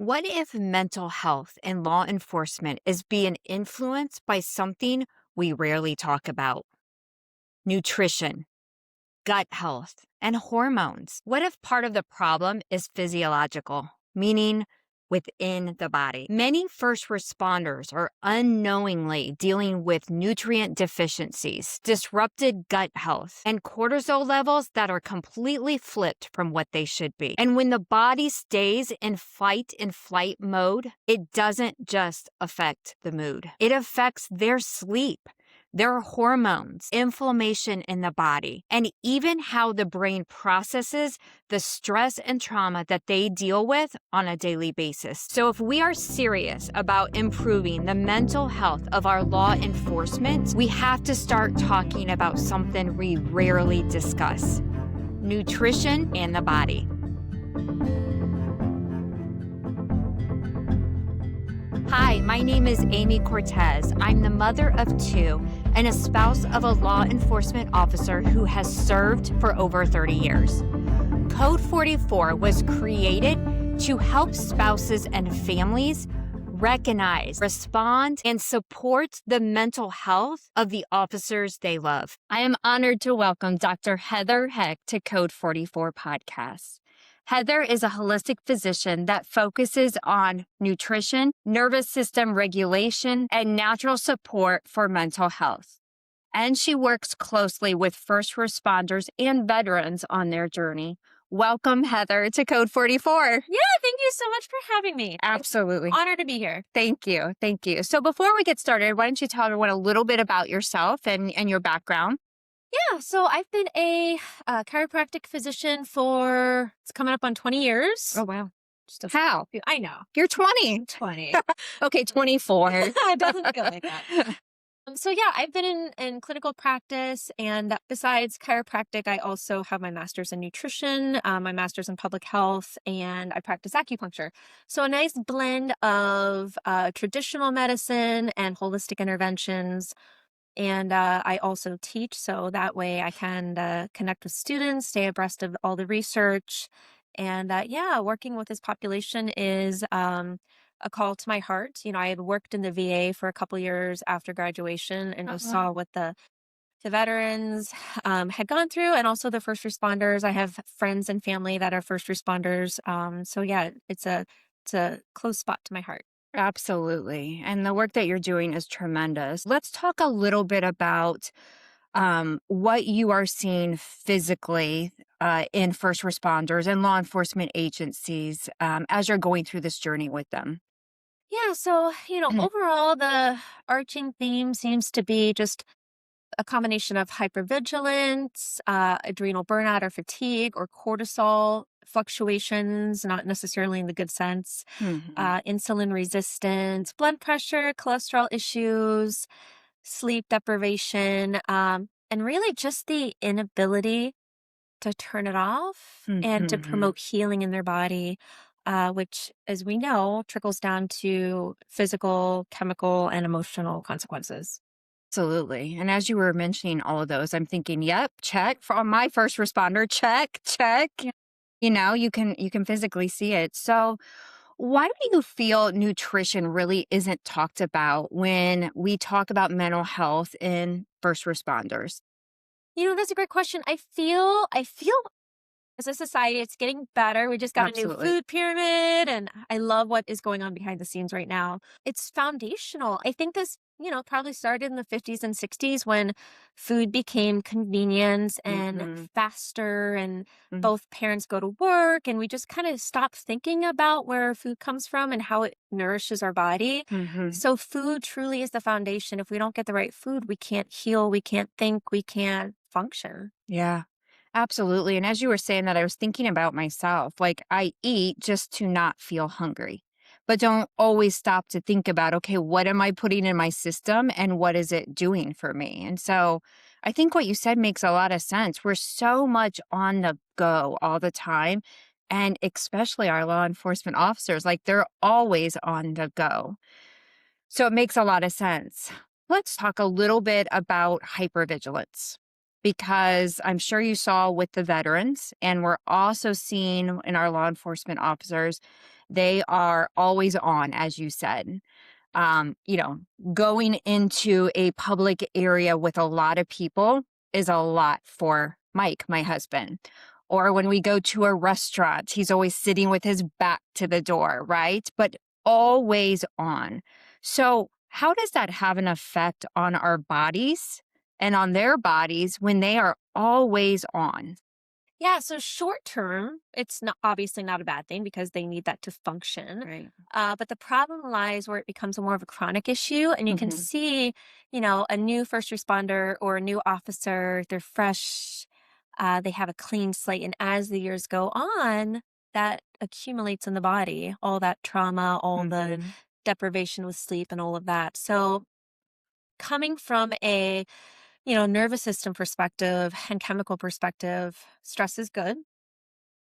What if mental health in law enforcement is being influenced by something we rarely talk about? Nutrition, gut health, and hormones. What if part of the problem is physiological, meaning within the body? Many first responders are unknowingly dealing with nutrient deficiencies, disrupted gut health, and cortisol levels that are completely flipped from what they should be. And when the body stays in fight and flight mode, it doesn't just affect the mood, it affects their sleep, their hormones, inflammation in the body, and even how the brain processes the stress and trauma that they deal with on a daily basis. So if we are serious about improving the mental health of our law enforcement, we have to start talking about something we rarely discuss: nutrition and the body. Hi, my name is Amy Cortez. I'm the mother of two and a spouse of a law enforcement officer who has served for over 30 years. Code 44 was created to help spouses and families recognize, respond, and support the mental health of the officers they love. I am honored to welcome Dr. Heather Heck to Code 44 podcast. Heather is a holistic physician that focuses on nutrition, nervous system regulation, and natural support for mental health. And she works closely with first responders and veterans on their journey. Welcome, Heather, to Code 44. Yeah, thank you so much for having me. Absolutely. It's an honor to be here. Thank you. Thank you. So before we get started, why don't you tell everyone a little bit about yourself and your background? Yeah, so I've been a chiropractic physician for, it's coming up on 20 years. Oh, wow. Just How? I know. You're 20. 20. Okay, 24. It doesn't go like that. So yeah, I've been in clinical practice, and besides chiropractic, I also have my master's in nutrition, my master's in public health, and I practice acupuncture. So a nice blend of traditional medicine and holistic interventions. And I also teach, so that way I can connect with students, stay abreast of all the research. And yeah, working with this population is a call to my heart. You know, I had worked in the VA for a couple years after graduation and just saw what the veterans had gone through, and also the first responders. I have friends and family that are first responders. So yeah, it's a close spot to my heart. Absolutely. And the work that you're doing is tremendous. Let's talk a little bit about what you are seeing physically in first responders and law enforcement agencies as you're going through this journey with them. Yeah, so, overall, the arching theme seems to be just a combination of hypervigilance, adrenal burnout or fatigue, or cortisol fluctuations, not necessarily in the good sense, Mhm. insulin resistance, blood pressure, cholesterol issues, sleep deprivation, and really just the inability to turn it off and to Mhm. promote healing in their body, which, as we know, trickles down to physical, chemical, and emotional consequences. Absolutely. And as you were mentioning all of those, I'm thinking, yep, check from my first responder, check, check. Yeah. You can physically see it. So why do you feel nutrition really isn't talked about when we talk about mental health in first responders? That's a great question. I feel as a society, it's getting better. We just got a new Absolutely. food pyramid, and I love what is going on behind the scenes right now. It's foundational. I think this, probably started in the 50s and 60s when food became convenience and Mhm. faster, and Mhm. both parents go to work, and we just kind of stop thinking about where our food comes from and how it nourishes our body. Mhm. So food truly is the foundation. If we don't get the right food, we can't heal, we can't think, we can't function. Yeah. Absolutely. And as you were saying that, I was thinking about myself. Like, I eat just to not feel hungry, but don't always stop to think about, okay, what am I putting in my system and what is it doing for me? And so I think what you said makes a lot of sense. We're so much on the go all the time. And especially our law enforcement officers, like they're always on the go. So it makes a lot of sense. Let's talk a little bit about hypervigilance because I'm sure you saw with the veterans, and we're also seeing in our law enforcement officers They are always on, as you said. You know, going into a public area with a lot of people is a lot for Mike, my husband. Or when we go to a restaurant, he's always sitting with his back to the door, right? But always on. So, how does that have an effect on our bodies and on their bodies when they are always on? Yeah, so short term, it's not obviously not a bad thing because they need that to function. Right. But the problem lies where it becomes more of a chronic issue, and you can Hmm. see, a new first responder or a new officer, they're fresh, they have a clean slate, and as the years go on, that accumulates in the body, all that trauma, all the Hmm. deprivation with sleep, and all of that. So coming from a nervous system perspective and chemical perspective, stress is good.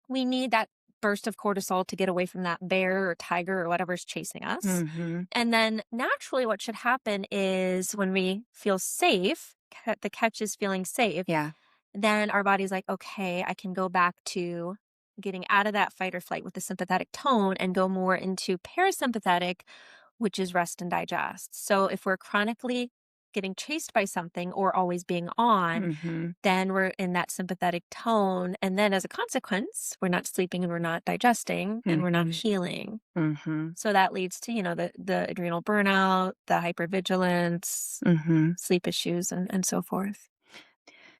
We need that burst of cortisol to get away from that bear or tiger or whatever's chasing us. Hmm. And then naturally, what should happen is when we feel safe, the catch is feeling safe, Yeah. then our body's like, okay, I can go back to getting out of that fight or flight with the sympathetic tone and go more into parasympathetic, which is rest and digest. So if we're chronically getting chased by something or always being on, Hmm. then we're in that sympathetic tone. And then as a consequence, we're not sleeping and we're not digesting and we're not Hmm. healing. Hmm. So that leads to, the adrenal burnout, the hypervigilance, Hmm. sleep issues, and so forth.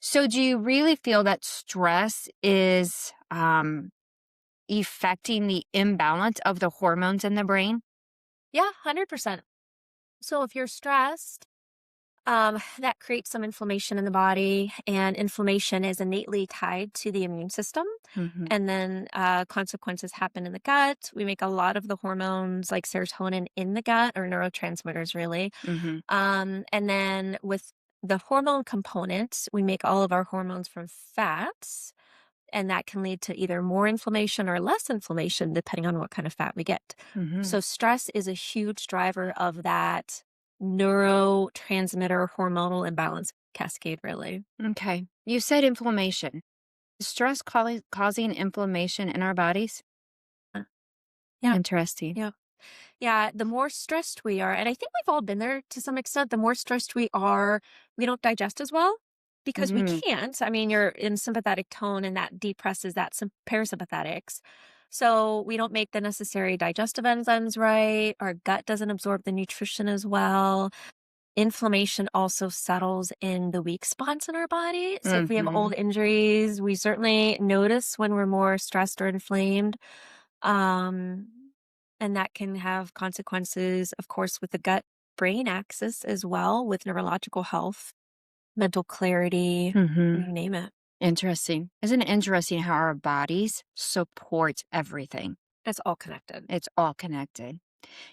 So, do you really feel that stress is affecting the imbalance of the hormones in the brain? Yeah, 100%. So if you're stressed, that creates some inflammation in the body, and inflammation is innately tied to the immune system. Hmm. And then consequences happen in the gut. We make a lot of the hormones like serotonin in the gut, or neurotransmitters, really. Hmm. And then with the hormone component, we make all of our hormones from fats. And that can lead to either more inflammation or less inflammation, depending on what kind of fat we get. Hmm. So, stress is a huge driver of that neurotransmitter hormonal imbalance cascade, really. Okay. You said inflammation. Is stress causing inflammation in our bodies? Uh, Yeah, Interesting. yeah. Yeah, the more stressed we are, and I think we've all been there to some extent, the more stressed we are, we don't digest as well because we Hmm. can't. I mean, you're in sympathetic tone and that depresses that parasympathetics. So we don't make the necessary digestive enzymes right. Our gut doesn't absorb the nutrition as well. Inflammation also settles in the weak spots in our body. So if we have Hmm. old injuries, we certainly notice when we're more stressed or inflamed. Um, and that can have consequences, of course, with the gut brain axis as well, with neurological health, mental clarity, Hmm. you name it. Interesting. Isn't it interesting how our bodies support everything? It's all connected. It's all connected.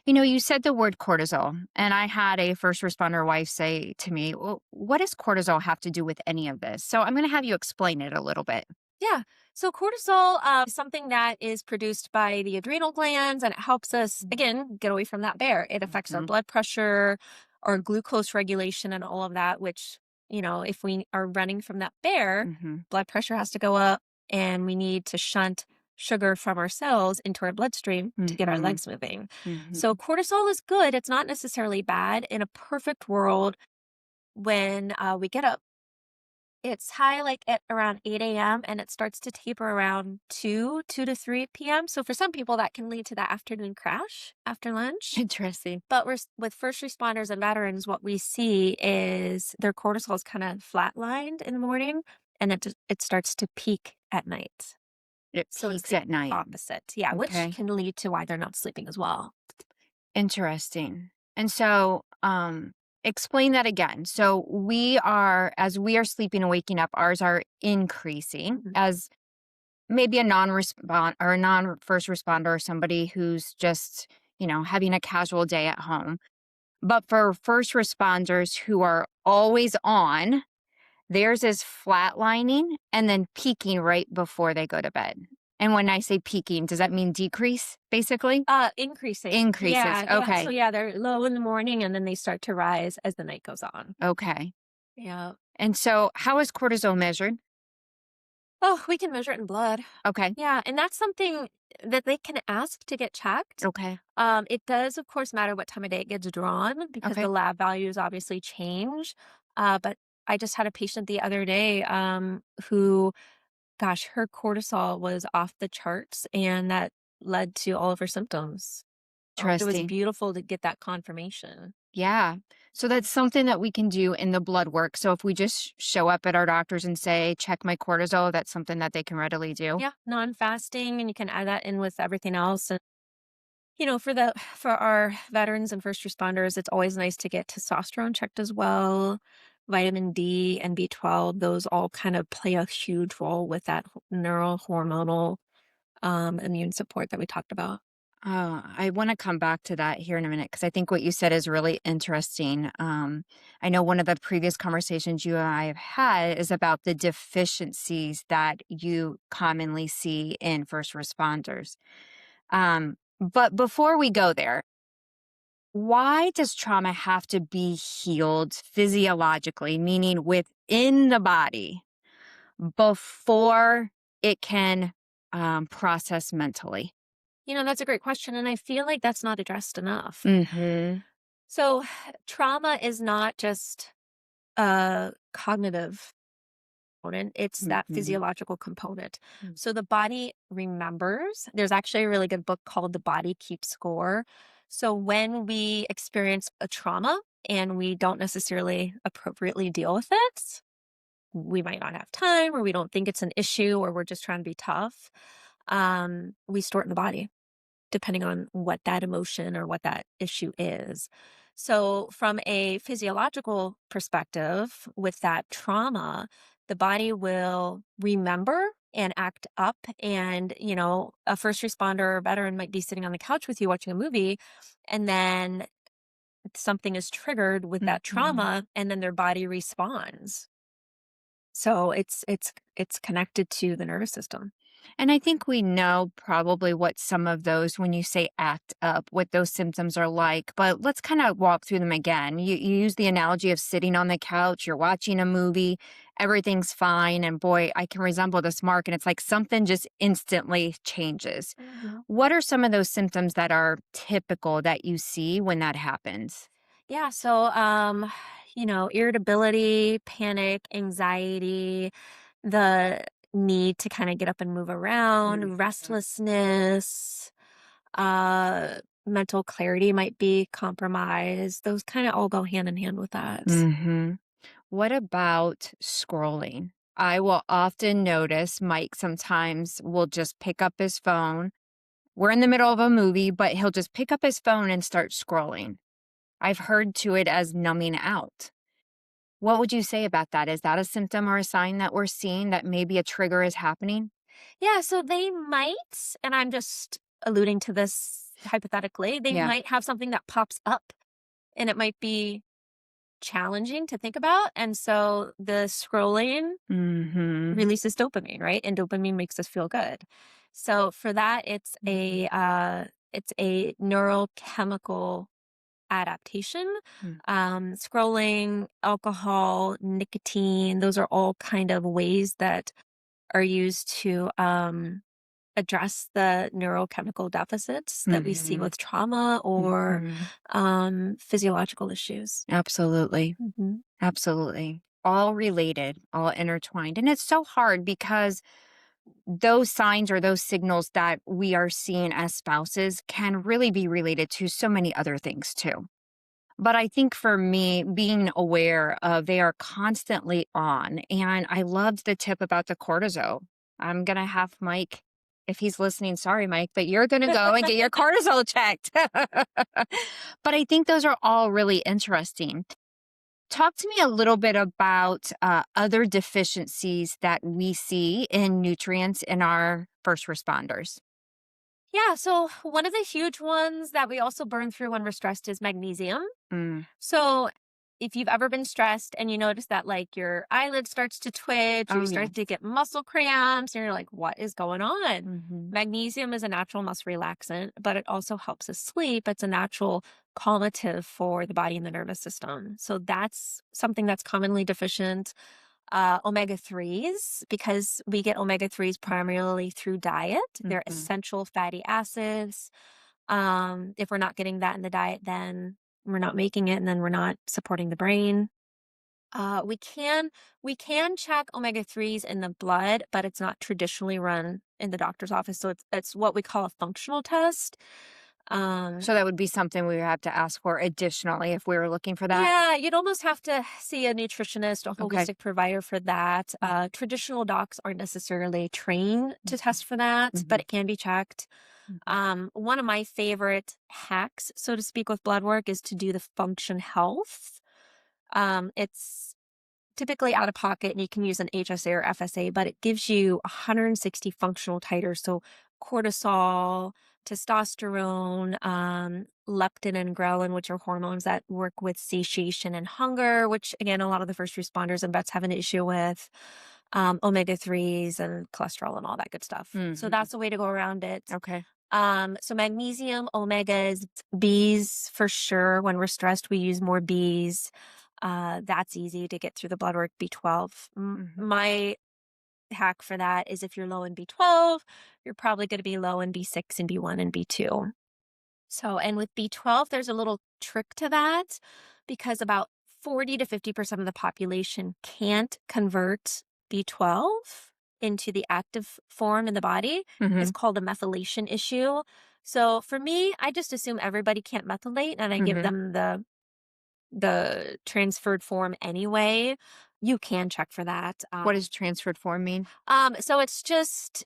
You know, you said the word cortisol, and I had a first responder wife say to me, well, what does cortisol have to do with any of this? So I'm going to have you explain it a little bit. Yeah. So cortisol is something that is produced by the adrenal glands, and it helps us, again, get away from that bear. It affects our Hmm. blood pressure, our glucose regulation, and all of that, which, if we are running from that bear, Hmm. blood pressure has to go up, and we need to shunt sugar from our cells into our bloodstream to get our Hmm. legs moving. So Hmm. cortisol is good. It's not necessarily bad. In a perfect world, when we get up, it's high like at around 8 a.m. and it starts to taper around 2 to 3 p.m. So for some people, that can lead to that afternoon crash after lunch. Interesting. But with first responders and veterans, what we see is their cortisol is kind of flatlined in the morning, and it starts to peak at night. It So it's peaks the at night. opposite. Yeah, which Okay. can lead to why they're not sleeping as well. Interesting. And so, explain that again. So as we are sleeping and waking up, ours are increasing Mhm. as maybe a non-respond or a non-first responder or somebody who's just, having a casual day at home. But for first responders who are always on, theirs is flatlining and then peaking right before they go to bed. And when I say peaking, does that mean decrease, basically? Increasing. Increases. Yeah, yeah. So Okay. yeah, they're low in the morning and then they start to rise as the night goes on. Okay. Yeah. And so how is cortisol measured? Oh, we can measure it in blood. Okay. Yeah, and that's something that they can ask to get checked. Okay. It does, of course, matter what time of day it gets drawn because the Okay. lab values obviously change. But I just had a patient the other day who, gosh, her cortisol was off the charts, and that led to all of her symptoms. So it was Interesting. beautiful to get that confirmation. Yeah. So that's something that we can do in the blood work. So if we just show up at our doctors and say, check my cortisol, that's something that they can readily do. Yeah, non-fasting, and you can add that in with everything else. For our veterans and first responders, it's always nice to get testosterone checked as well. Vitamin D and B12, those all kind of play a huge role with that neurohormonal immune support that we talked about. I want to come back to that here in a minute because I think what you said is really interesting. I know one of the previous conversations you and I have had is about the deficiencies that you commonly see in first responders. But before we go there, why does trauma have to be healed physiologically, meaning within the body, before it can process mentally? That's a great question, and I feel like that's not addressed enough. Mm-hmm. So, trauma is not just a cognitive component, it's that Mm-hmm. physiological component. So the body remembers. There's actually a really good book called The Body Keeps Score. So when we experience a trauma and we don't necessarily appropriately deal with it, we might not have time, or we don't think it's an issue, or we're just trying to be tough. We store it in the body depending on what that emotion or what that issue is. So, from a physiological perspective, with that trauma, the body will remember and act up. And, a first responder or veteran might be sitting on the couch with you watching a movie, and then something is triggered with that Mhm. trauma, and then their body responds. So it's connected to the nervous system. And I think we know probably what some of those, when you say act up, what those symptoms are like. But let's kind of walk through them again. You use the analogy of sitting on the couch, you're watching a movie, everything's fine. And boy, I can resemble this mark. And it's like something just instantly changes. Mhm. What are some of those symptoms that are typical that you see when that happens? Yeah, so irritability, panic, anxiety, the need to kind of get up and move around, restlessness, mental clarity might be compromised. Those kind of all go hand in hand with that. Mm-hmm. What about scrolling? I will often notice Mike sometimes will just pick up his phone. We're in the middle of a movie, but he'll just pick up his phone and start scrolling. I've heard to it as numbing out. What would you say about that? Is that a symptom or a sign that we're seeing that maybe a trigger is happening? Yeah, so they might, and I'm just alluding to this hypothetically, they Yeah. might have something that pops up, and it might be challenging to think about. And so the scrolling Mhm. releases dopamine, right? And dopamine makes us feel good. So for that, it's a neurochemical adaptation. Mm. Scrolling, alcohol, nicotine, those are all kind of ways that are used to address the neurochemical deficits that we see Mhm. with trauma or Mhm. physiological issues. Absolutely. Mhm. Absolutely. All related, all intertwined. And it's so hard because those signs or those signals that we are seeing as spouses can really be related to so many other things too. But I think for me, being aware of they are constantly on. And I loved the tip about the cortisol. I'm going to have Mike, if he's listening, sorry, Mike, but you're going to go and get your cortisol checked. But I think those are all really interesting. Talk to me a little bit about other deficiencies that we see in nutrients in our first responders. Yeah, so one of the huge ones that we also burn through when we're stressed is magnesium. Mm. So if you've ever been stressed and you notice that like your eyelid starts to twitch or you Oh, start to yes. get muscle cramps and you're like, what is going on? Hmm. Magnesium is a natural muscle relaxant, but it also helps us sleep. It's a natural calmative for the body and the nervous system. So that's something that's commonly deficient. Omega-3s, because we get omega-3s primarily through diet. They're Mhm. essential fatty acids. If we're not getting that in the diet, then we're not making it, and then we're not supporting the brain. We can check omega-3s in the blood, but it's not traditionally run in the doctor's office. So it's what we call a functional test. Um, So that would be something we would have to ask for additionally if we were looking for that? yeah, you'd almost have to see a nutritionist, a Okay. holistic provider for that. Traditional docs aren't necessarily trained to test for that, but Mhm. it can be checked. Mhm. One of my favorite hacks, so to speak, with blood work is to do the function health. It's typically out of pocket, and you can use an HSA or FSA, but it gives you 160 functional titers. So cortisol, testosterone, leptin and ghrelin, which are hormones that work with satiation and hunger, which again, a lot of the first responders and vets have an issue with, omega-3s and cholesterol and all that good stuff. So Mhm. that's a way to go around it. Okay. So magnesium, omegas, B's for sure. When we're stressed, we use more B's. That's easy to get through the blood work. B12. Mhm. My hack for that is if you're low in B12, you're probably going to be low in B6 and B1 and B2. So, and with B12, there's a little trick to that because about 40 to 50% of the population can't convert B12 into the active form in the body. It's Mhm. called a methylation issue. So for me, I just assume everybody can't methylate and I give Mhm. them the transferred form anyway. You can check for that. What does transferred form mean? So it's just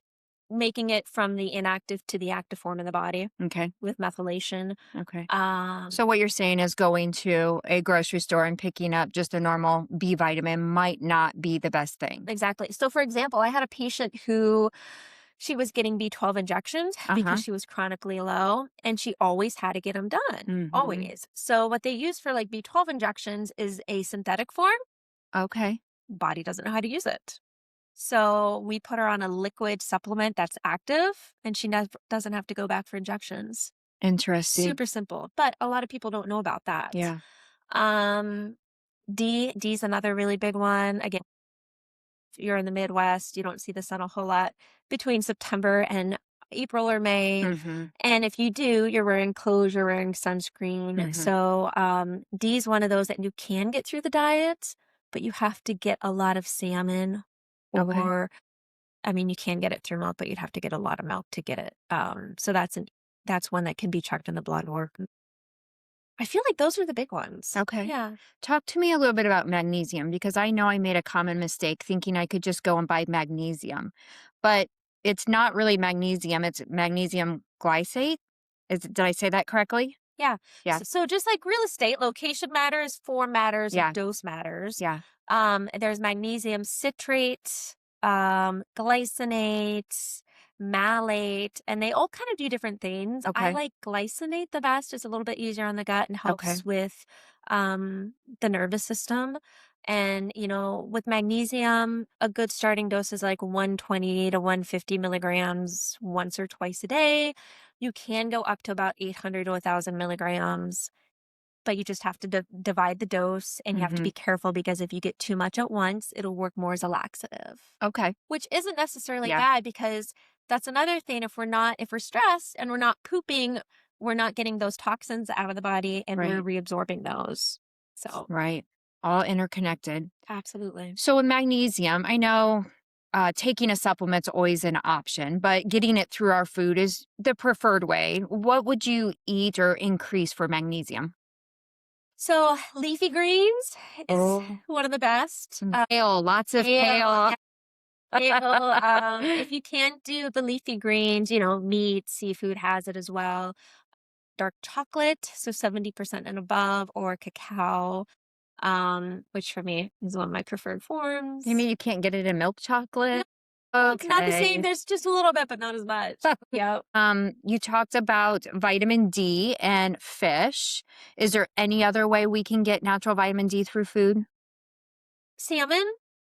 making it from the inactive to the active form in the body Okay. with methylation. Okay. Um, So what you're saying is going to a grocery store and picking up just a normal B vitamin might not be the best thing. exactly. So for example, I had a patient who she was getting B12 injections because Uh-huh. she was chronically low and she always had to get them done. Mhm. Always. So what they use for like B12 injections is a synthetic form. Okay. Body doesn't know how to use it. So we put her on a liquid supplement that's active and she never doesn't have to go back for injections. Interesting. Super simple, but a lot of people don't know about that. Yeah. Um, D's another really big one. Again, if you're in the Midwest, you don't see the sun a whole lot between September and April or May. Mhm. And if you do, you're wearing clothes, you're wearing sunscreen. Mhm. So D is one of those that you can get through the diet, but you have to get a lot of salmon Okay. or I mean, you can get it through milk, but you'd have to get a lot of milk to get it. So that's one that can be checked in the blood work. I feel like those are the big ones. Okay. Yeah. Talk to me a little bit about magnesium because I know I made a common mistake thinking I could just go and buy magnesium, but it's not really magnesium, it's magnesium glycate. Did I say that correctly? Yeah. Yeah. So just like real estate, location matters, form matters, Yeah. dose matters. Yeah. There's magnesium citrate, glycinate, malate, and they all kind of do different things. I Okay. like glycinate the best. It's a little bit easier on the gut and Okay. helps with the nervous system. And, with magnesium, a good starting dose is like 120 to 150 milligrams once or twice a day. You can go up to about 800 to 1,000 milligrams, but you just have to divide the dose and you have to Mhm. be careful because if you get too much at once, it'll work more as a laxative, Okay. which isn't necessarily Yeah. bad because that's another thing. If we're stressed and we're not pooping, we're not getting those toxins out of the body and we're Right. reabsorbing those. So, Right. All interconnected. absolutely. So with magnesium, I know taking a supplement's always an option, but getting it through our food is the preferred way. What would you eat or increase for magnesium? So, leafy greens is Oh, one of the best. kale, lots of Kale, kale. kale, if you can't do the leafy greens, meat, seafood has it as well. Dark chocolate, so 70% and above, or cacao, which for me is one of my preferred You forms. mean you can't get it in milk No, chocolate? it's not the same. Okay. There's just a little bit, but not as much. Yep. You talked about vitamin D and fish. Is there any other way we can get natural vitamin D through food? Salmon,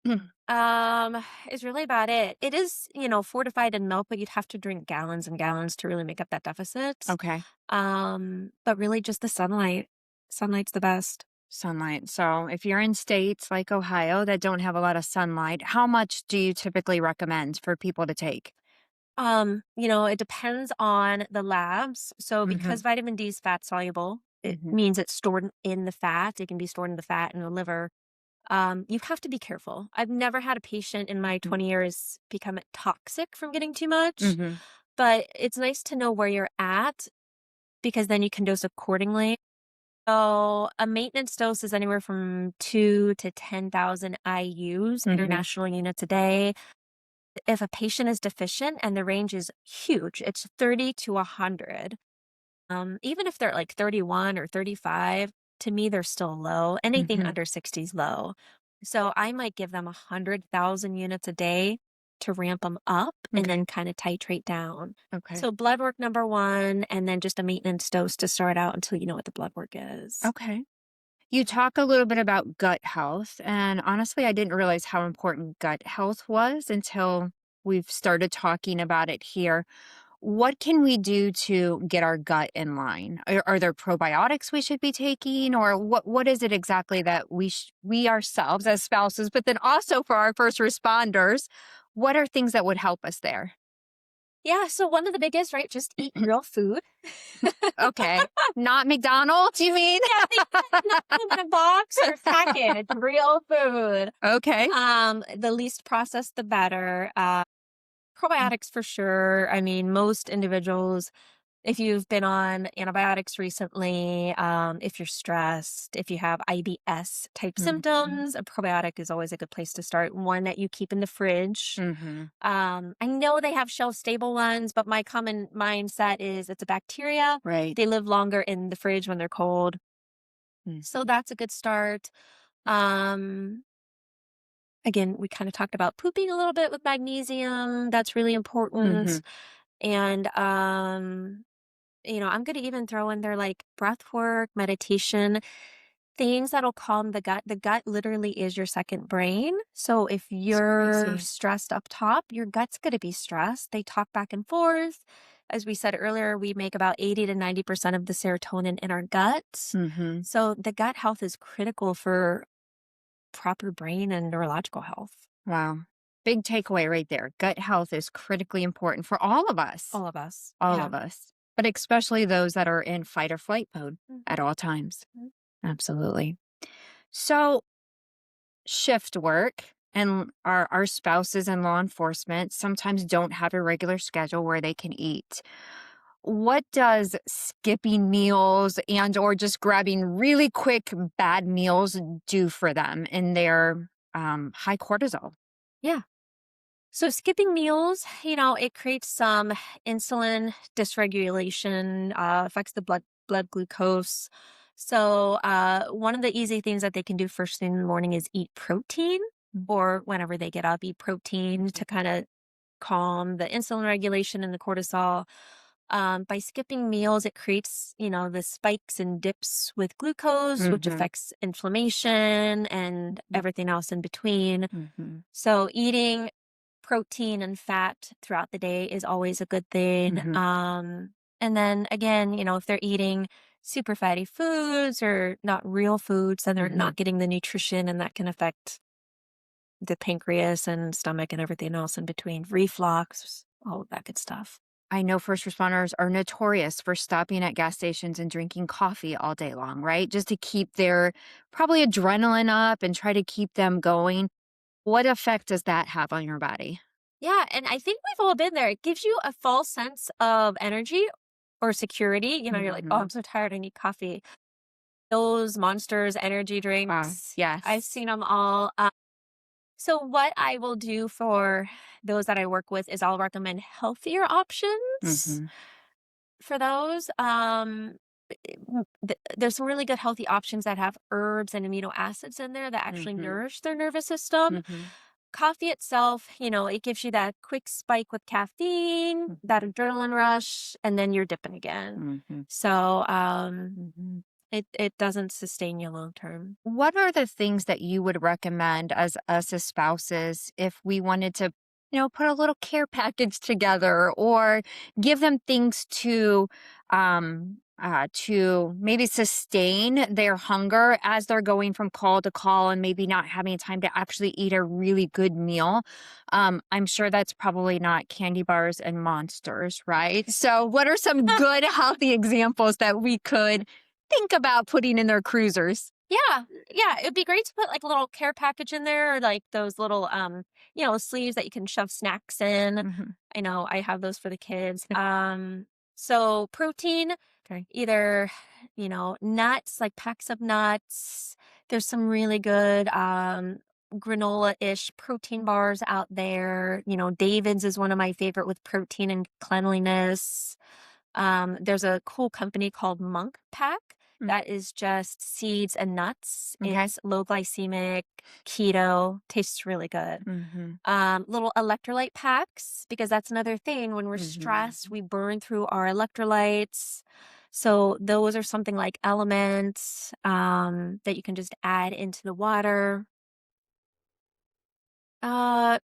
Mm. is really about it. It is, fortified in milk, but you'd have to drink gallons and gallons to really make up that deficit. Okay. But really just the sunlight. Sunlight's the best. Sunlight. So if you're in states like Ohio that don't have a lot of sunlight, how much do you typically recommend for people to take? It depends on the labs. So because Mhm. vitamin D is fat soluble, it Mhm. means it's stored in the fat. It can be stored in the fat in the liver. You have to be careful. I've never had a patient in my Mhm. 20 years become toxic from getting too much, Mhm. but it's nice to know where you're at because then you can dose accordingly. So a maintenance dose is anywhere from 2 to 10,000 IUs, Mhm. international units a day. If a patient is deficient and the range is huge, it's 30 to 100. Even if they're like 31 or 35, to me, they're still low. Anything Mhm. under 60 is low. So I might give them 100,000 units a day to ramp them up and Okay. then kind of titrate down. Okay. So blood work number one, and then just a maintenance dose to start out until you know what the blood work is. Okay. You talk a little bit about gut health, and honestly, I didn't realize how important gut health was until we've started talking about it here. What can we do to get our gut in line? Are there probiotics we should be taking, or what is it exactly that we ourselves as spouses, but then also for our first responders, what are things that would help us there? Yeah, so one of the biggest, right? Just eat real food. Okay, not McDonald's, you mean? Yeah, things that not come in a box or package, real food. Okay. The least processed, the better. Probiotics for sure. I mean, most individuals, if you've been on antibiotics recently, if you're stressed, if you have IBS type Mhm. symptoms, a probiotic is always a good place to start. One that you keep in the fridge. Mhm. I know they have shelf stable ones, but my common mindset is it's a bacteria. Right. They live longer in the fridge when they're cold. So Mhm. that's a good start. Um, Again, we kind of talked about pooping a little bit with magnesium. That's really important. Mhm. And I'm going to even throw in there like breath work, meditation, things that'll calm the gut. The gut literally is your second brain. So if It's you're crazy. stressed up top, your gut's going to be stressed. They talk back and forth. As we said earlier, we make about 80 to 90% of the serotonin in our gut. Mhm. So the gut health is critical for proper brain and neurological health. Wow. Big takeaway right there. Gut health is critically important for all of us. All of us. All Yeah. of us. But especially those that are in fight or flight mode Mhm. at all times. Mhm. Absolutely. So, shift work and our spouses in law enforcement sometimes don't have a regular schedule where they can eat. What does skipping meals and or just grabbing really quick bad meals do for them in their high cortisol? Yeah. So skipping meals, it creates some insulin dysregulation, affects the blood glucose. So one of the easy things that they can do first thing in the morning is eat protein, or whenever they get up, eat protein to kind of calm the insulin regulation and the cortisol. By skipping meals, it creates, the spikes and dips with glucose, which Mm-hmm. affects inflammation and everything else in between. Mm-hmm. So eating protein and fat throughout the day is always a good thing. Mm-hmm. And then again, if they're eating super fatty foods or not real foods, then they're Mm-hmm. not getting the nutrition and that can affect the pancreas and stomach and everything else in between, reflux, all of that good stuff. I know first responders are notorious for stopping at gas stations and drinking coffee all day long, right? Just to keep their probably adrenaline up and try to keep them going. What effect does that have on your body? Yeah, and I think we've all been there. It gives you a false sense of energy or security. You're like, oh, Mm-hmm. I'm so tired. I need coffee. Those monsters, energy Wow. drinks, I've Yes. seen them all. So, what I will do for those that I work with is I'll recommend healthier options Mm-hmm. for those. There's some really good healthy options that have herbs and amino acids in there that actually Mm-hmm. nourish their nervous system. Mm-hmm. Coffee itself, it gives you that quick spike with caffeine, that adrenaline rush, and then you're dipping again. Mm-hmm. So Mm-hmm. it doesn't sustain you long term. What are the things that you would recommend as us as spouses if we wanted to, put a little care package together or give them things to to maybe sustain their hunger as they're going from call to call and maybe not having time to actually eat a really good meal. I'm sure that's probably not candy bars and monsters, right? So, what are some good, healthy examples that we could think about putting in their cruisers? Yeah, yeah, it'd be great to put, like, a little care package in there, or, like, those little, sleeves that you can shove snacks in. Mhm. I know I have those for the kids. So protein, Okay. either, nuts, like packs of nuts. There's some really good, granola-ish protein bars out there. David's is one of my favorite with protein and cleanliness. There's a cool company called Monk Pack Mm. that is just seeds and nuts. Okay. It's low glycemic, keto, tastes really good. Mhm. Little electrolyte packs, because that's another thing. When we're Mhm. stressed, we burn through our electrolytes. So those are something like elements that you can just add into the water. Uh,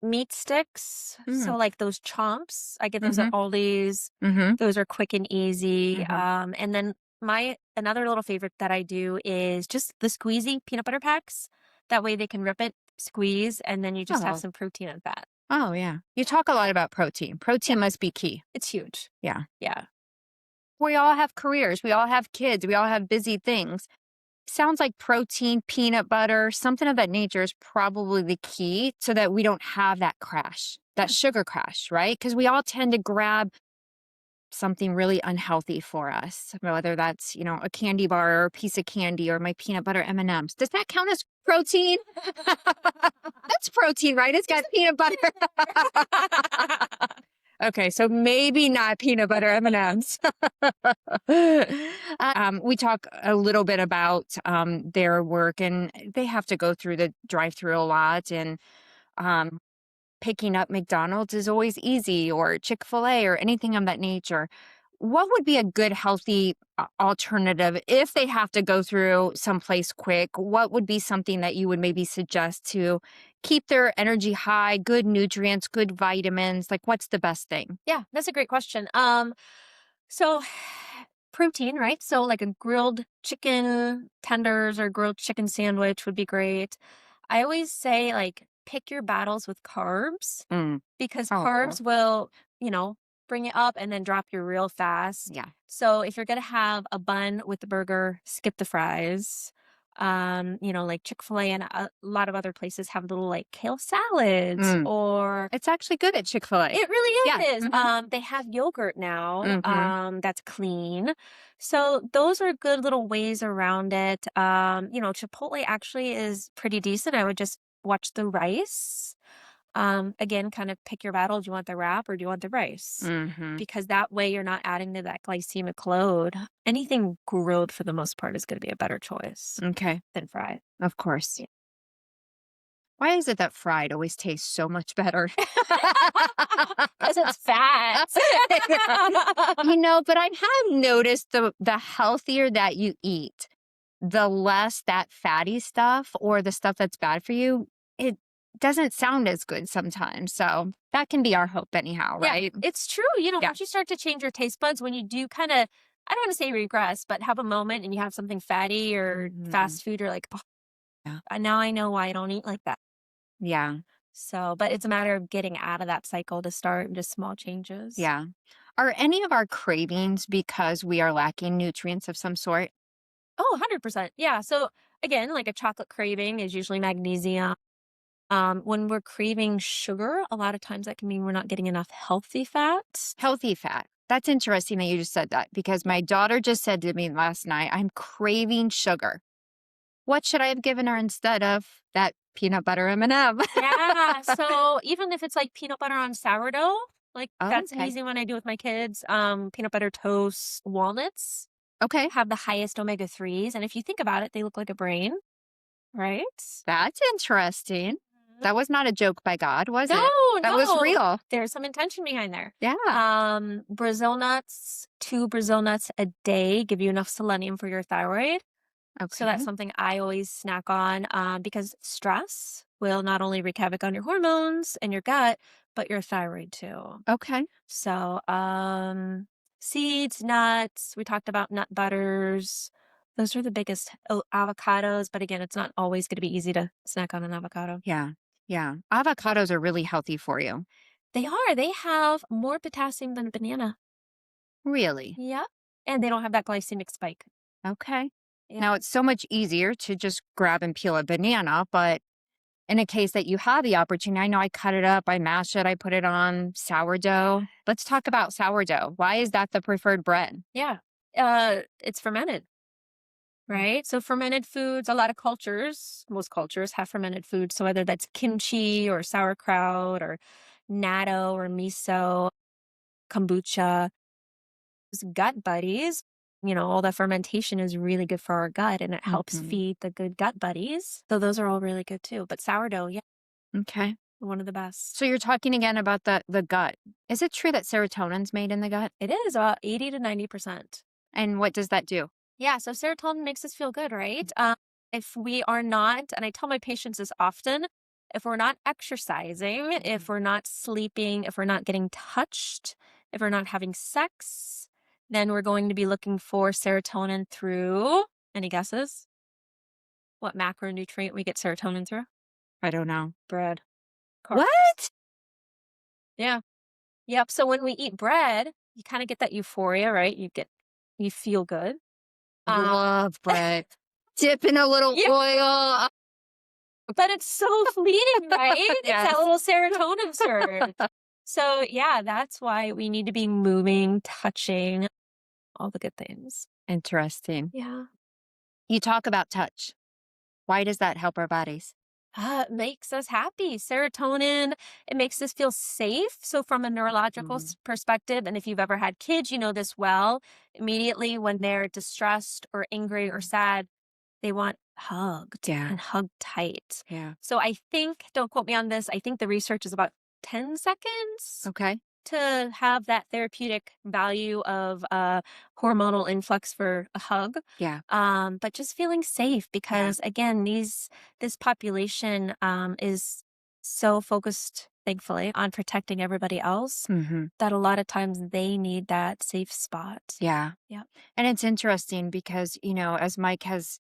Meat sticks, Mm. so, like, those chomps, I get those at Mhm. Aldi's. Mhm. Those are quick and easy. Mhm. And then my another little favorite that I do is just the squeezy peanut butter packs. That way they can rip it, squeeze, and then you just have Oh. some protein and fat. Oh, yeah. You talk a lot about protein. Yeah, Protein must be key. it's huge. Yeah. Yeah. We all have careers. We all have kids. We all have busy things. Sounds like protein, peanut butter, something of that nature is probably the key so that we don't have that crash, that Yeah. sugar crash, right? Because we all tend to grab something really unhealthy for us, whether that's, a candy bar or a piece of candy or my peanut butter M&Ms. Does that count as protein? That's protein, right? It's got peanut butter. Okay, so maybe not peanut butter M&Ms. We talk a little bit about their work, and they have to go through the drive-through a lot, and um, picking up McDonald's is always easy, or Chick-fil-A, or anything of that nature. What would be a good, healthy alternative if they have to go through someplace quick? What would be something that you would maybe suggest to keep their energy high, good nutrients, good vitamins? Like, what's the best thing? Yeah, that's a great question. So protein, right? So like a grilled chicken tenders or grilled chicken sandwich would be great. I always say, like, pick your battles with carbs, Mm. because Oh, carbs will, bring it up and then drop you real fast. yeah. So if you're gonna have a bun with the burger, skip the fries. Like Chick-fil-A and a lot of other places have little, like, kale salads, Mm. or It's actually good at Chick-fil-A. it really Yeah. is. They have yogurt now, Mm-hmm. that's clean. So those are good little ways around it. Chipotle actually is pretty decent. I would just watch the rice. Again, kind of pick your battle. Do you want the wrap or do you want the rice? Mm-hmm. Because that way you're not adding to that glycemic load. Anything grilled for the most part is going to be a better choice Okay. than fried. Of course. Yeah. Why is it that fried always tastes so much better? Because it's fat. But I have noticed the healthier that you eat, the less that fatty stuff or the stuff that's bad for you, it doesn't sound as good sometimes. So that can be our hope anyhow, Yeah, right? it's true. Yeah. Once you start to change your taste buds, when you do kind of, I don't want to say regress, but have a moment and you have something fatty or Mhm. fast food, you're like, oh, Yeah. now I know why I don't eat like that. Yeah. So, but it's a matter of getting out of that cycle to start just small changes. Yeah. Are any of our cravings because we are lacking nutrients of some sort? Oh, 100%. Yeah. So again, like a chocolate craving is usually magnesium. When we're craving sugar, a lot of times that can mean we're not getting enough healthy fats. Healthy fat. That's interesting that you just said that because my daughter just said to me last night, I'm craving sugar. What should I have given her instead of that peanut butter M&M? Yeah, so even if it's like peanut butter on sourdough, like Oh, that's an okay. easy one I do with my kids. Peanut butter toast, walnuts Okay. have the highest omega-3s, and if you think about it, they look like a brain, right? That's interesting. Mhm. That was not a joke by God, was No, it? That was no. real. There's some intention behind there. Yeah. Brazil nuts, 2 Brazil nuts a day give you enough selenium for your thyroid. So that's Okay. something I always snack on, because stress will not only wreak havoc on your hormones and your gut, but your thyroid too. Okay. So, Seeds, nuts, we talked about nut butters. Those are the biggest. Oh, avocados, but again, it's not always gonna be easy to snack on an avocado. Yeah. Yeah. Avocados are really healthy for you. They are, they have more potassium than a banana. Really? Yep, and they don't have that glycemic spike. Okay. Yeah. Now it's so much easier to just grab and peel a banana, but in a case that you have the opportunity, I know I cut it up, I mash it, I put it on sourdough. Let's talk about sourdough. Why is that the preferred bread? Yeah. It's fermented, Mm. right? So fermented foods, a lot of cultures, most cultures have fermented foods. So whether that's kimchi or sauerkraut or natto or miso, kombucha, those gut buddies, all that fermentation is really good for our gut and it helps Mhm. feed the good gut buddies. So those are all really good too. But sourdough, yeah, Okay. one of the best. So you're talking again about the gut. Is it true that serotonin's made in the gut? It is about 80 to 90%. And what does that do? Yeah, so serotonin makes us feel good, right? If we are not, and I tell my patients this often, if we're not exercising, if Mhm. we're not sleeping, if we're not getting touched, if we're not having sex, then we're going to be looking for serotonin through, any guesses? What macronutrient we get serotonin through? I don't know. Bread. Carbs. What? Yeah. Yep. So when we eat bread, you kind of get that euphoria, right? You feel good. Um, Love bread. Dip in a little yeah, oil. but it's so fleeting, right? It's that Yes. little serotonin surge. So yeah, that's why we need to be moving, touching, all the good things. Interesting. Yeah. You talk about touch. Why does that help our bodies? It makes us happy. Serotonin, it makes us feel safe. So, from a neurological Mhm. perspective, and if you've ever had kids, you know this well. Immediately when they're distressed or angry or sad, they want hugged Yeah. and hugged tight. Yeah. So, I think, don't quote me on this, I think the research is about 10 seconds Okay. to have that therapeutic value of hormonal influx for a hug. Yeah. But just feeling safe Yeah. because again, this population is so focused, thankfully, on protecting everybody else Mhm. that a lot of times they need that safe spot. Yeah. Yep. And it's interesting because, as Mike has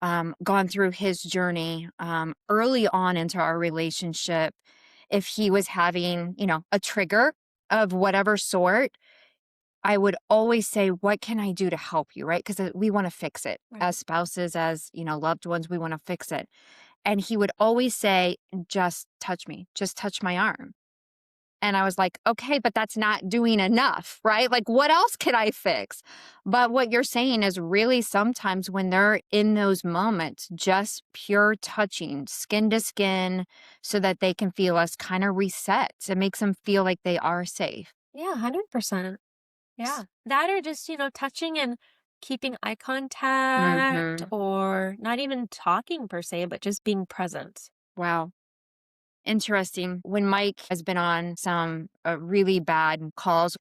gone through his journey early on into our relationship, if he was having, a trigger of whatever sort, I would always say, what can I do to help you? Right. Because we want to fix it Right. as spouses, as, loved ones, we want to fix it. And he would always say, just touch me, just touch my arm. And I was like, okay, but that's not doing enough, right? Like, what else can I fix? But what you're saying is really sometimes when they're in those moments, just pure touching, skin to skin, so that they can feel us kind of reset. It makes them feel like they are safe. Yeah, 100%. Yeah. That or just, touching and keeping eye contact Mm-hmm. or not even talking per se, but just being present. Wow. Interesting. When Mike has been on some really bad calls,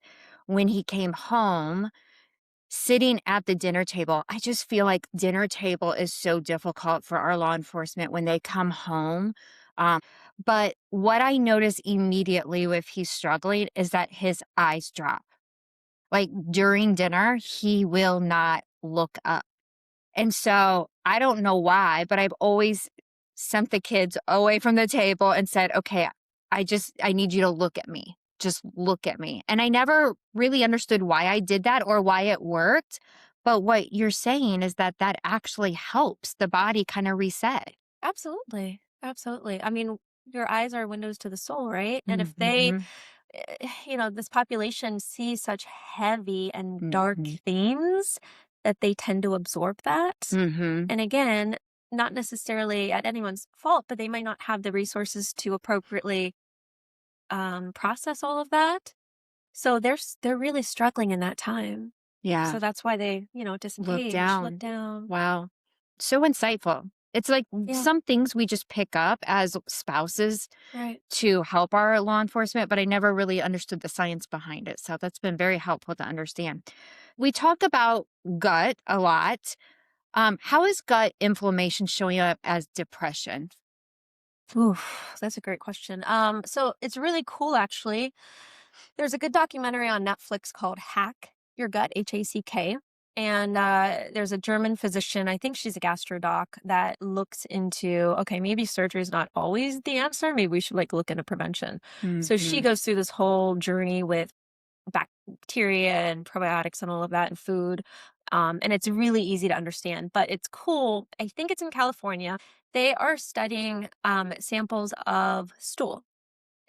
when he came home, sitting at the dinner table, I just feel like dinner table is so difficult for our law enforcement when they come home. But what I notice immediately if he's struggling is that his eyes drop. Like during dinner, he will not look up. And so I don't know why, but I've always sent the kids away from the table and said, okay, I need you to look at me. Just look at me. And I never really understood why I did that or why it worked. But what you're saying is that that actually helps the body kind of reset. Absolutely. Absolutely. I mean, your eyes are windows to the soul, right? And if they, Hmm. this population sees such heavy and dark Hmm. themes that they tend to absorb that. Hmm. And again, not necessarily at anyone's fault, but they might not have the resources to appropriately process all of that. So they're really struggling in that time. Yeah. So that's why they, Look disengage, look down. down. Wow. So insightful. It's like Yeah, some things we just pick up as spouses right. to help our law enforcement, but I never really understood the science behind it. So that's been very helpful to understand. We talk about gut a lot. How is gut inflammation showing up as depression? Oof, that's a great question. So it's really cool actually. There's a good documentary on Netflix called Hack. your gut, HACK. And there's a German physician, I think she's a gastro doc, that looks into, okay, maybe surgery is not always the answer. Maybe we should like look into prevention. So she Mhm. goes through this whole journey with bacteria and probiotics and all of that in food. And it's really easy to understand, but it's cool. I think it's in California. They are studying samples of stool.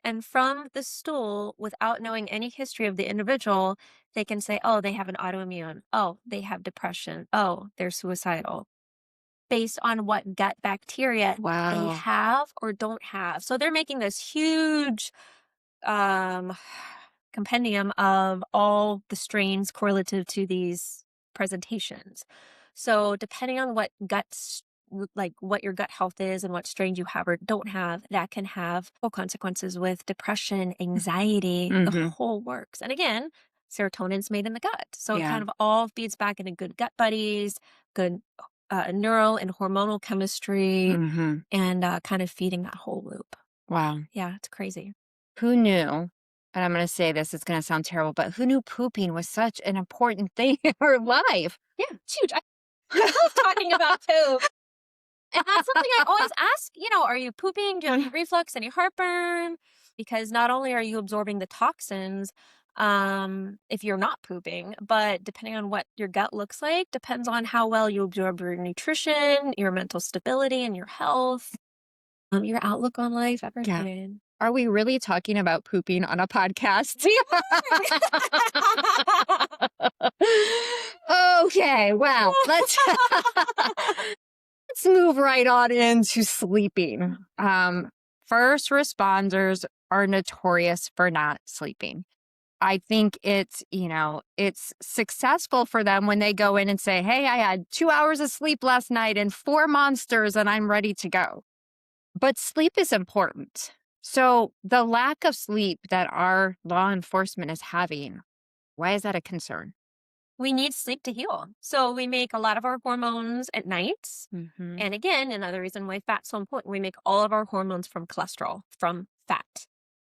And from the stool, without knowing any history of the individual, they can say, oh, they have an autoimmune. Oh, they have depression. Oh, they're suicidal based on what gut bacteria they Wow. have or don't have. So they're making this huge um, compendium of all the strains correlative to these presentations. So depending on what like what your gut health is and what strains you have or don't have, that can have full consequences with depression, anxiety, the Mhm. whole works. And again, serotonin's made in the gut. So it Yeah. kind of all feeds back into good gut buddies, good neural and hormonal chemistry, Mhm. and kind of feeding that whole loop. Wow. Yeah, it's crazy. Who knew, and I'm gonna say this, it's gonna sound terrible, but who knew pooping was such an important thing in our life? Yeah, it's huge. I love talking about poop. And that's something I always ask, are you pooping? Do you have any reflux, any heartburn? Because not only are you absorbing the toxins, if you're not pooping, but depending on what your gut looks like, depends on how well you absorb your nutrition, your mental stability and your health, your outlook on life, Yeah. everything. Are we really talking about pooping on a podcast? Okay, well, let's move right on into sleeping. First responders are notorious for not sleeping. I think it's successful for them when they go in and say, "Hey, I had 2 hours of sleep last night and 4 monsters and I'm ready to go." But sleep is important. So, the lack of sleep that our law enforcement is having, why is that a concern? We need sleep to heal. So we make a lot of our hormones at night. Mhm. And again, another reason why fat's so important, we make all of our hormones from cholesterol, from fat.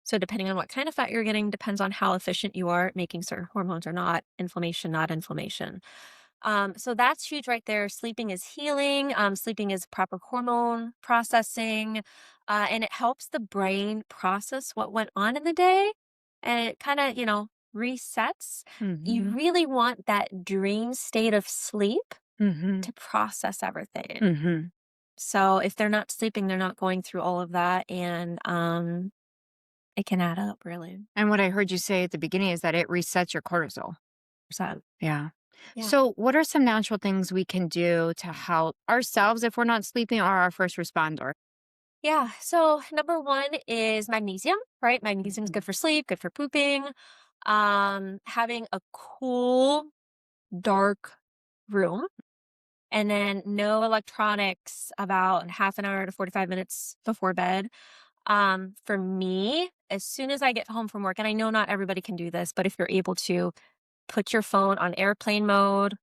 So depending on what kind of fat you're getting depends on how efficient you are at making certain hormones or not, inflammation, not inflammation. So that's huge right there. Sleeping is healing. Sleeping is proper hormone processing, and it helps the brain process what went on in the day, and it kind of resets. You Mhm. really want that dream state of sleep Mhm. to process everything. Mhm. So if they're not sleeping, they're not going through all of that, and it can add up really. And what I heard you say at the beginning is that it resets your cortisol. So Yeah. yeah. So, what are some natural things we can do to help ourselves if we're not sleeping or our first responder? Yeah. So number one is magnesium, right? Magnesium is Mhm. good for sleep, good for pooping. Having a cool, dark room, and then no electronics about half an hour to 45 minutes before bed. For me, as soon as I get home from work, and I know not everybody can do this, but if you're able to put your phone on airplane mode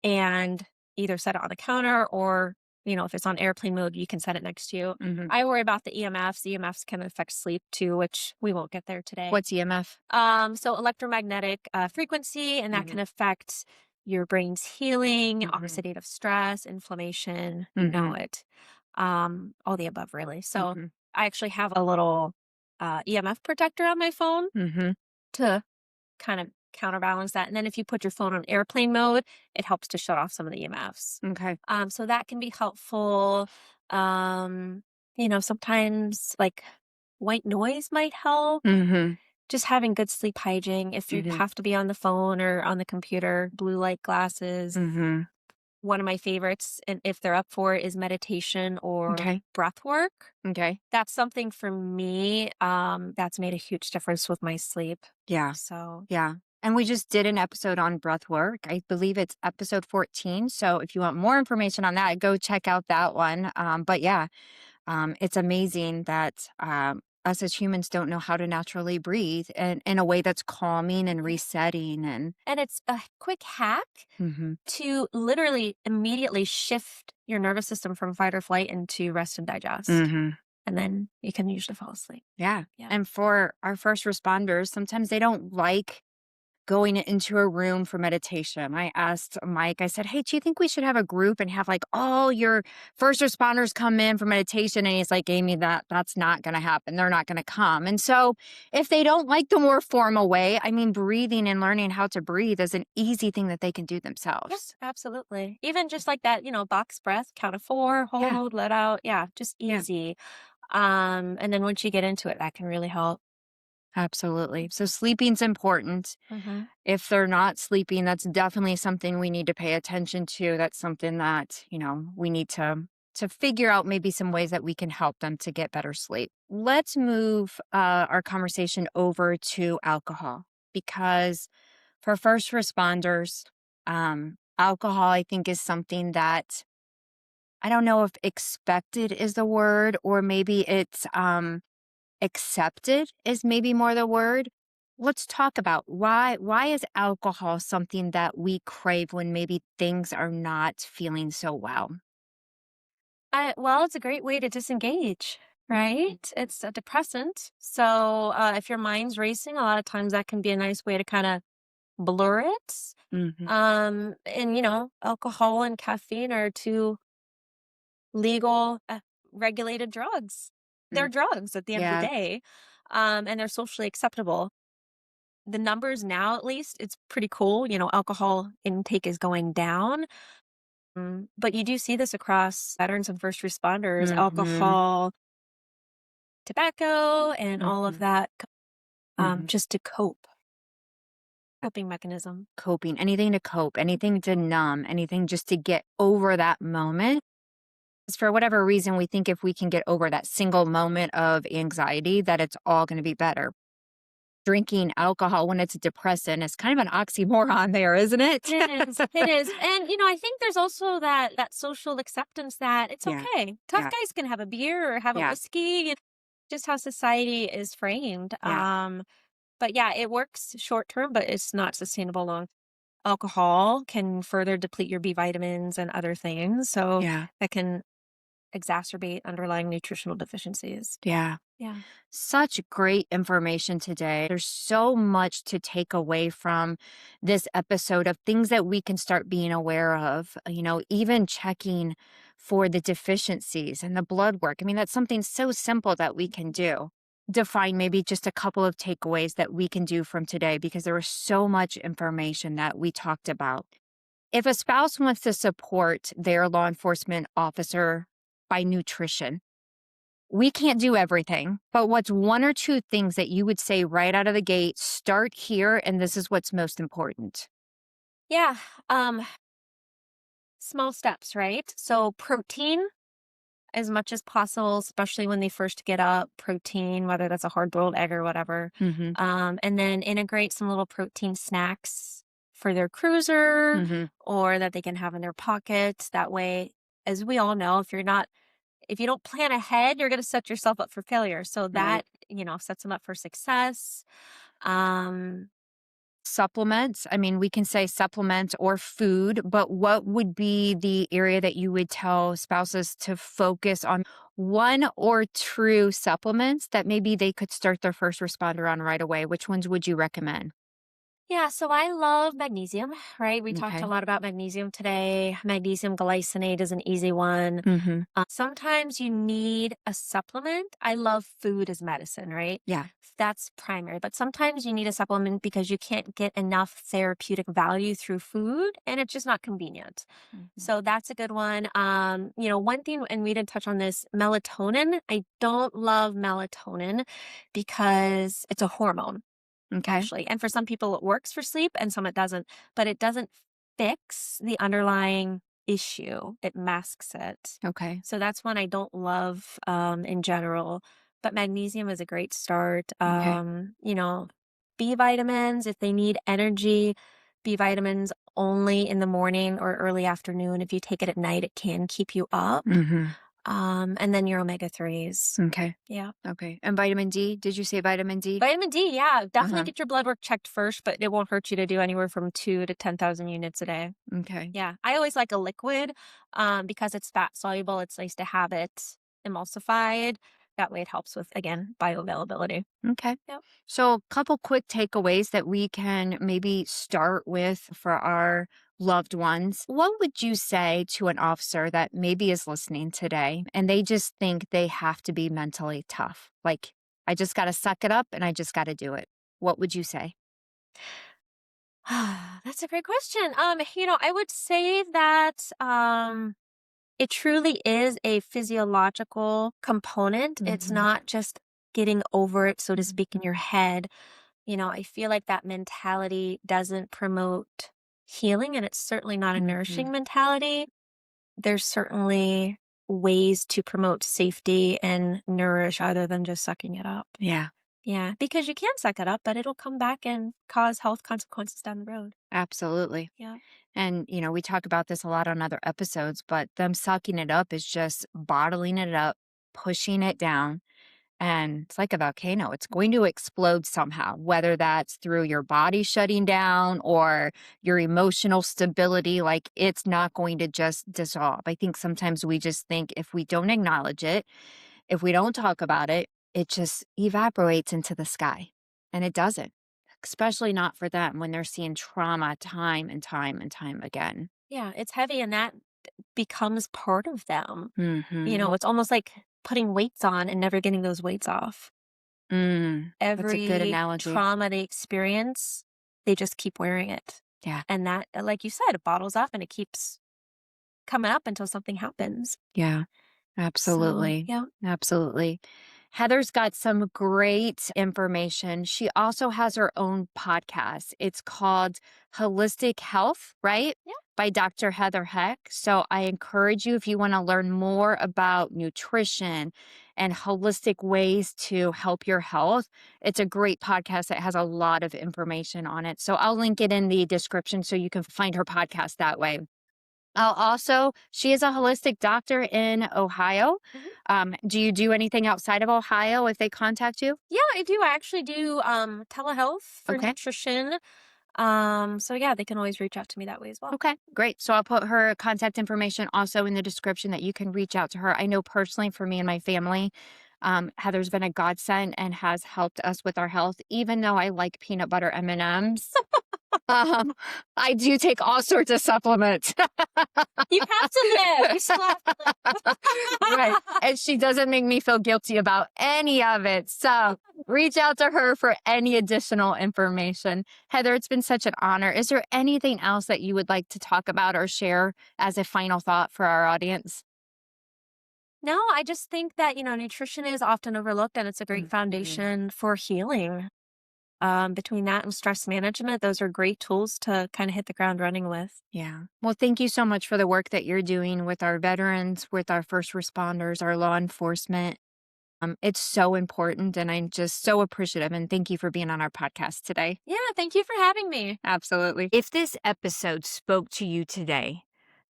and either set it on the counter or, if it's on airplane mode, you can set it next to you. Mhm. I worry about the EMFs. EMFs can affect sleep too, which we won't get there today. What's EMF? So electromagnetic frequency, and that can Mhm. affect your brain's healing, Mhm. oxidative stress, inflammation, you know Mhm. it. All the above, really. So Mhm. I actually have a little EMF protector on my phone Mhm. to kind of counterbalance that. And then if you put your phone on airplane mode, it helps to shut off some of the EMFs. Okay. So that can be helpful. Sometimes like white noise might help. Mhm. Just having good sleep hygiene. If you Mhm. have to be on the phone or on the computer, blue light glasses. Mhm. One of my favorites, and if they're up for it, is meditation or Okay. breath work. Okay. That's something for me, that's made a huge difference with my sleep. Yeah. So, Yeah. And we just did an episode on breath work. I believe it's episode 14. So if you want more information on that, go check out that one. But yeah, it's amazing that us as humans don't know how to naturally breathe and in a way that's calming and resetting. And and it's a quick hack hmm to literally immediately shift your nervous system from fight or flight into rest and digest. hmm And then you can usually fall asleep. yeah. Yeah. And for our first responders, sometimes they don't like going into a room for meditation. I asked Mike, I said, "Hey, do you think we should have a group and have like all your first responders come in for meditation?" And he's like, "Amy, that's not going to happen. They're not going to come." And so if they don't like the more formal way, I mean, breathing and learning how to breathe is an easy thing that they can do Yeah, themselves. absolutely. Even just like that, box breath, count of 4, Yeah. hold, let out. Yeah, just Yeah. easy. And then once you get into it, that can really help. Absolutely. So sleeping's important. Mhm. If they're not sleeping, that's definitely something we need to pay attention to. That's something that, we need to figure out maybe some ways that we can help them to get better sleep. Let's move our conversation over to alcohol because for first responders, alcohol, I think, is something that I don't know if expected is the word, or maybe it's accepted is maybe more the word. Let's talk about why is alcohol something that we crave when maybe things are not feeling so well? Well, it's a great way to disengage, right? It's a depressant. So if your mind's racing, a lot of times that can be a nice way to kind of blur it. Mhm. And alcohol and caffeine are two legal, regulated drugs. They're Mm. drugs at the end of the Yeah. day, and they're socially acceptable. The numbers now, at least, it's pretty cool. Alcohol intake is going down. But you do see this across veterans and first responders, Mhm. alcohol, tobacco, and all of Mhm. that, Mhm. just to cope, coping mechanism. Coping, anything to cope, anything to numb, anything just to get over that moment. 'Cause for whatever reason, we think if we can get over that single moment of anxiety, that it's all going to be better. Drinking alcohol when it's a depressant is kind of an oxymoron there, isn't it? It is. It is. And I think there's also that social acceptance that it's Yeah. okay. Tough Yeah. guys can have a beer or have a Yeah. whiskey. Just how society is framed. Yeah. But yeah, it works short term, but it's not sustainable long. Alcohol can further deplete your B vitamins and other things. So Yeah. that can exacerbate underlying nutritional deficiencies. Yeah. Yeah. Such great information today. There's so much to take away from this episode of things that we can start being aware of, even checking for the deficiencies and the blood work. I mean, that's something so simple that we can do. Define maybe just a couple of takeaways that we can do from today because there was so much information that we talked about. If a spouse wants to support their law enforcement officer by nutrition, we can't do everything, but what's one or two things that you would say right out of the gate, start here, and this is what's most important? Yeah. Um, Small steps, right? So protein as much as possible, especially when they first get up, protein, whether that's a hard boiled egg or whatever. Mhm. And then integrate some little protein snacks for their cruiser Mhm. or that they can have in their pocket. That way, as we all know, if you don't plan ahead, you're going to set yourself up for failure. So Right. that, sets them up for success. Um, Supplements, I mean, we can say supplements or food, but what would be the area that you would tell spouses to focus on one or two supplements that maybe they could start their first responder on right away? Which ones would you recommend? Yeah, so I love magnesium, right? We talked a Okay. lot about magnesium today. Magnesium glycinate is an easy one. Mhm. Sometimes you need a supplement. I love food as medicine, right? Yeah. That's primary, but sometimes you need a supplement because you can't get enough therapeutic value through food and it's just not convenient. Mhm. So that's a good one. One thing, and we didn't touch on this, melatonin. I don't love melatonin because it's a hormone Okay. actually. And for some people, it works for sleep and some it doesn't, but it doesn't fix the underlying issue. It masks it. Okay. So that's one I don't love in general. But magnesium is a great start. Okay. B vitamins, if they need energy, B vitamins only in the morning or early afternoon. If you take it at night, it can keep you up. Mhm. And then your omega 3s. Okay. Yeah. Okay. And vitamin D? Did you say vitamin D? Vitamin D, yeah, definitely Uh-huh. get your blood work checked first, but it won't hurt you to do anywhere from 2 to 10,000 units a day. Okay. Yeah, I always like a liquid, because it's fat soluble, it's nice to have it emulsified, that way it helps with, again, bioavailability. Okay. Yep. So, a couple quick takeaways that we can maybe start with for our loved ones. What would you say to an officer that maybe is listening today and they just think they have to be mentally tough? Like, I just got to suck it up and I just got to do it. What would you say? That's a great question. I would say that it truly is a physiological component. It's Hmm. not just getting over it, so to Hmm. speak, in your head. I feel like that mentality doesn't promote healing, and it's certainly not a Hmm. nourishing mentality. There's certainly ways to promote safety and nourish other than just sucking it up. Yeah, Yeah, because you can suck it up, but it'll come back and cause health consequences down the road. absolutely. Yeah. And, we talk about this a lot on other episodes, but them sucking it up is just bottling it up, pushing it down. And it's like a volcano. It's going to explode somehow, whether that's through your body shutting down or your emotional stability. Like it's not going to just dissolve. I think sometimes we just think if we don't acknowledge it, if we don't talk about it, it just evaporates into the sky. And it doesn't, especially not for them when they're seeing trauma time and time and time again. Yeah, it's heavy and that becomes part of them. Hmm. It's almost like putting weights on and never getting those weights off. That's a good Every analogy. trauma they experience, they just keep wearing it. Yeah. And that, like you said, it bottles up and it keeps coming up until something happens. Yeah. So, Absolutely. yeah. Absolutely. Heather's got some great information. She also has her own podcast. It's called Holistic Health, right? Yeah. By Dr. Heather Heck. So I encourage you, if you want to learn more about nutrition and holistic ways to help your health, it's a great podcast that has a lot of information on it. So I'll link it in the description so you can find her podcast that way. She is a holistic doctor in Ohio. Mhm. Do you do anything outside of Ohio if they contact you? Yeah, I do. I actually do telehealth for Okay. nutrition. So yeah, they can always reach out to me that way as well. Okay, great. So I'll put her contact information also in the description that you can reach out to her. I know personally for me and my family, Heather's been a godsend and has helped us with our health, even though I like peanut butter M&Ms. Um, I do take all sorts of supplements. You have to live. You still have to live. Right. And she doesn't make me feel guilty about any of it. So reach out to her for any additional information. Heather, it's been such an honor. Is there anything else that you would like to talk about or share as a final thought for our audience? No, I just think that, nutrition is often overlooked and it's a great Mhm. foundation for healing. Between that and stress management, those are great tools to kind of hit the ground running with. Yeah. Well, thank you so much for the work that you're doing with our veterans, with our first responders, our law enforcement. It's so important, and I'm just so appreciative. And thank you for being on our podcast today. Yeah, thank you for having me. Absolutely. If this episode spoke to you today,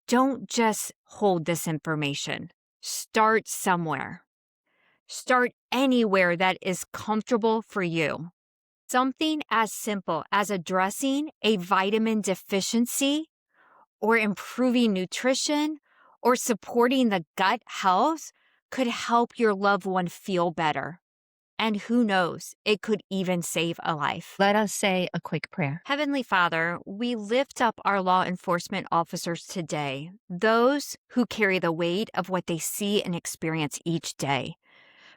don't just hold this information. Start somewhere. Start anywhere that is comfortable for you. Something as simple as addressing a vitamin deficiency or improving nutrition or supporting the gut health could help your loved one feel better. And who knows, it could even save a life. Let us say a quick prayer. Heavenly Father, we lift up our law enforcement officers today, those who carry the weight of what they see and experience each day.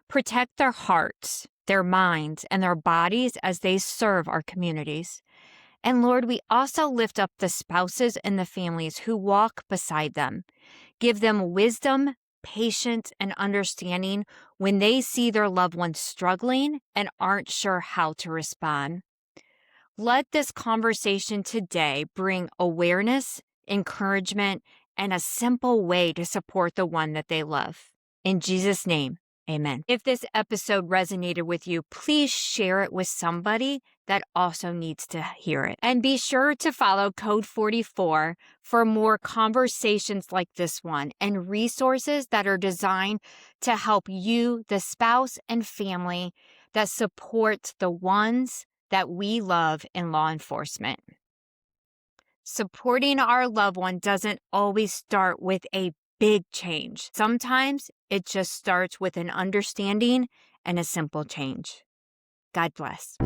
Protect their hearts, their minds, and their bodies as they serve our communities. And Lord, we also lift up the spouses and the families who walk beside them. Give them wisdom, patience, and understanding when they see their loved ones struggling and aren't sure how to respond. Let this conversation today bring awareness, encouragement, and a simple way to support the one that they love. In Jesus' name, amen. If this episode resonated with you, please share it with somebody that also needs to hear it. And be sure to follow Code 44 for more conversations like this one and resources that are designed to help you, the spouse and family that supports the ones that we love in law enforcement. Supporting our loved one doesn't always start with a big change. Sometimes it just starts with an understanding and a simple change. God bless.